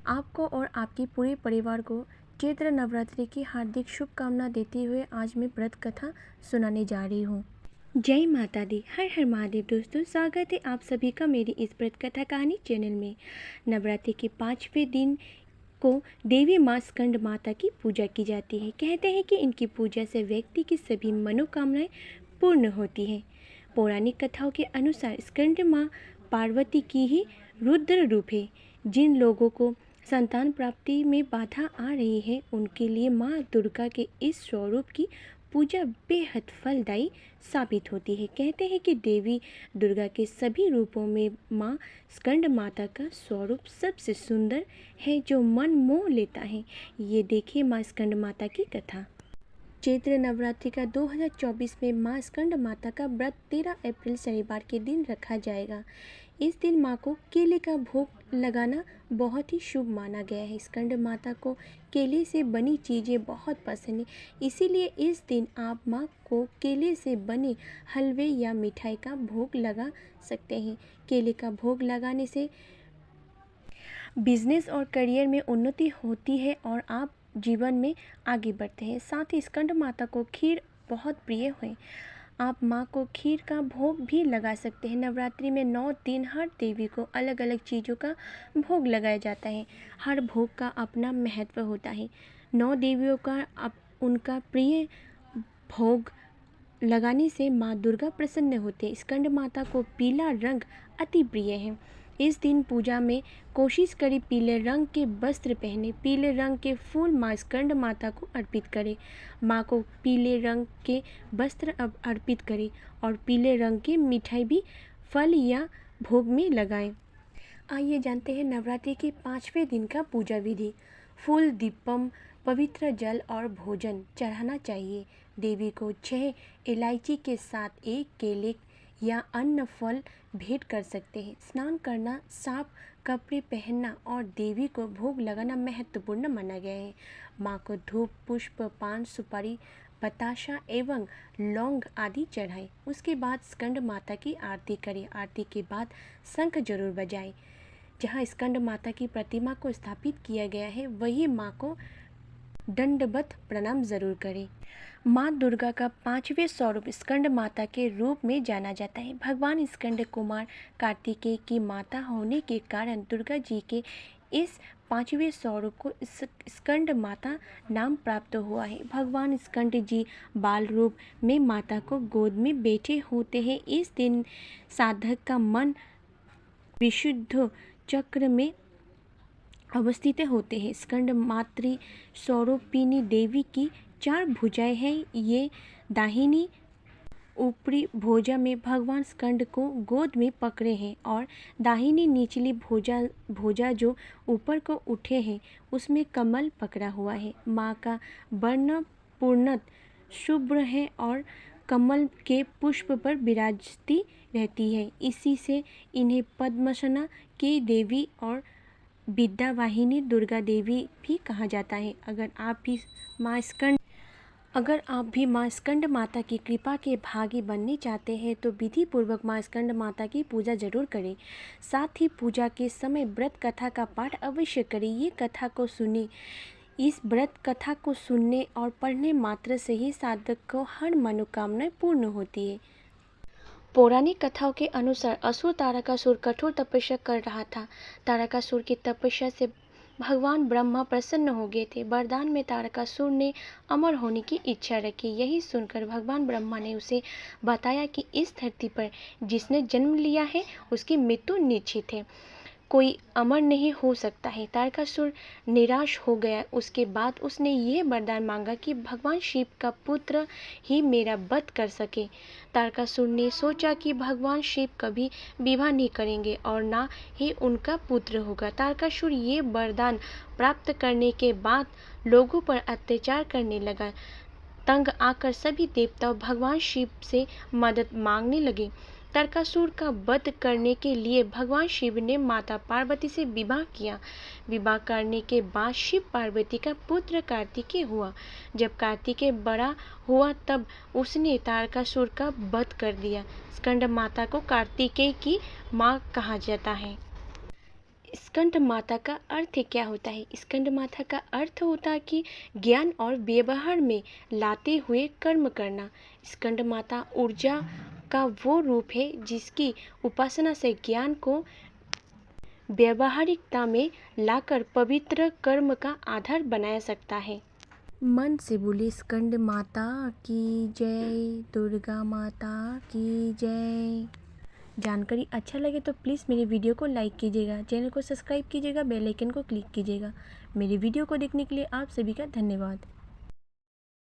आपको और आपके पूरे परिवार को चैत्र नवरात्रि की हार्दिक शुभकामना देते हुए आज मैं व्रत कथा सुनाने जा रही हूँ। जय माता दी, हर हर महादेव। दोस्तों, स्वागत है आप सभी का मेरी इस व्रत कथा कहानी चैनल में। नवरात्रि के 5वें दिन को देवी माँ स्कंद माता की पूजा की जाती है। कहते हैं कि इनकी पूजा से व्यक्ति की सभी मनोकामनाएं पूर्ण होती हैं। पौराणिक कथाओं के अनुसार स्कंद माँ पार्वती की ही रुद्र रूप है। जिन लोगों को संतान प्राप्ति में बाधा आ रही है उनके लिए माँ दुर्गा के इस स्वरूप की पूजा बेहद फलदायी साबित होती है। कहते हैं कि देवी दुर्गा के सभी रूपों में माँ स्कंद माता का स्वरूप सबसे सुंदर है जो मन मोह लेता है। ये देखिए माँ स्कंद माता की कथा। चैत्र नवरात्रि का 2024 में माँ स्कंद माता का व्रत 13 अप्रैल शनिवार के दिन रखा जाएगा। इस दिन माँ को केले का भोग लगाना बहुत ही शुभ माना गया है। स्कंद माता को केले से बनी चीज़ें बहुत पसंद है, इसीलिए इस दिन आप माँ को केले से बने हलवे या मिठाई का भोग लगा सकते हैं। केले का भोग लगाने से बिजनेस और करियर में उन्नति होती है और आप जीवन में आगे बढ़ते हैं। साथ ही स्कंद माता को खीर बहुत प्रिय है। आप माँ को खीर का भोग भी लगा सकते हैं। नवरात्रि में 9 दिन हर देवी को अलग अलग चीज़ों का भोग लगाया जाता है। हर भोग का अपना महत्व होता है। 9 देवियों का उनका प्रिय भोग लगाने से माँ दुर्गा प्रसन्न होते हैं। स्कंद माता को पीला रंग अति प्रिय है। इस दिन पूजा में कोशिश करें पीले रंग के वस्त्र पहने, पीले रंग के फूल माँ स्कंद माता को अर्पित करें। माँ को पीले रंग के वस्त्र अर्पित करें और पीले रंग की मिठाई भी फल या भोग में लगाएं। आइए जानते हैं नवरात्रि के 5वें दिन का पूजा विधि। फूल, दीपम, पवित्र जल और भोजन चढ़ाना चाहिए। देवी को 6 इलायची के साथ 1 केले या अन्य फल भेंट कर सकते हैं। स्नान करना, साफ कपड़े पहनना और देवी को भोग लगाना महत्वपूर्ण माना गया है। माँ को धूप, पुष्प, पान, सुपारी, बताशा एवं लौंग आदि चढ़ाएं। उसके बाद स्कंद माता की आरती करें। आरती के बाद शंख जरूर बजाएं। जहाँ स्कंद माता की प्रतिमा को स्थापित किया गया है वही माँ को दंडवत प्रणाम जरूर करें। माँ दुर्गा का 5वें स्वरूप स्कंद माता के रूप में जाना जाता है। भगवान स्कंद कुमार कार्तिकेय की माता होने के कारण दुर्गा जी के इस 5वें स्वरूप को स्कंद माता नाम प्राप्त हुआ है। भगवान स्कंद जी बाल रूप में माता को गोद में बैठे होते हैं। इस दिन साधक का मन विशुद्ध चक्र में अवस्थित होते हैं। स्कंद मातृ स्वरूपिणी देवी की 4 भुजाएं हैं। ये दाहिनी ऊपरी भुजा में भगवान स्कंद को गोद में पकड़े हैं और दाहिनी निचली भुजा जो ऊपर को उठे हैं उसमें कमल पकड़ा हुआ है। माँ का वर्ण पूर्णत शुभ्र है और कमल के पुष्प पर विराजती रहती है। इसी से इन्हें पद्मासना की देवी और विद्यावाहिनी दुर्गा देवी भी कहा जाता है। अगर आप भी माँ स्कंद माता की कृपा के भागी बनने चाहते हैं तो विधि पूर्वक माँ स्कंद माता की पूजा जरूर करें। साथ ही पूजा के समय व्रत कथा का पाठ अवश्य करें। ये कथा को सुने। इस व्रत कथा को सुनने और पढ़ने मात्र से ही साधक को हर मनोकामना पूर्ण होती है। पौराणिक कथाओं के अनुसार असुर तारकासुर कठोर तपस्या कर रहा था। तारकासुर की तपस्या से भगवान ब्रह्मा प्रसन्न हो गए थे। वरदान में तारकासुर ने अमर होने की इच्छा रखी। यही सुनकर भगवान ब्रह्मा ने उसे बताया कि इस धरती पर जिसने जन्म लिया है उसकी मृत्यु निश्चित है, कोई अमर नहीं हो सकता है। तारकासुर निराश हो गया। उसके बाद उसने ये वरदान मांगा कि भगवान शिव का पुत्र ही मेरा वध कर सके। तारकासुर ने सोचा कि भगवान शिव कभी विवाह नहीं करेंगे और ना ही उनका पुत्र होगा। तारकासुर ये वरदान प्राप्त करने के बाद लोगों पर अत्याचार करने लगा। तंग आकर सभी देवता भगवान शिव से मदद मांगने लगे। तारकासुर का वध करने के लिए भगवान शिव ने माता पार्वती से विवाह किया। विवाह करने के बाद शिव पार्वती का पुत्र कार्तिकेय हुआ। जब कार्तिकेय बड़ा हुआ तब उसने तारकासुर का वध कर दिया। स्कंद माता को कार्तिकेय की माँ कहा जाता है। स्कंद माता का अर्थ क्या होता है? स्कंद माता का अर्थ होता है कि ज्ञान और व्यवहार में लाते हुए कर्म करना। स्कंद माता ऊर्जा का वो रूप है जिसकी उपासना से ज्ञान को व्यावहारिकता में लाकर पवित्र कर्म का आधार बनाया सकता है। मन से बोले स्कंद माता की जय, दुर्गा माता की जय। जानकारी अच्छा लगे तो प्लीज़ मेरे वीडियो को लाइक कीजिएगा, चैनल को सब्सक्राइब कीजिएगा, बेल आइकन को क्लिक कीजिएगा। मेरे वीडियो को देखने के लिए आप सभी का धन्यवाद।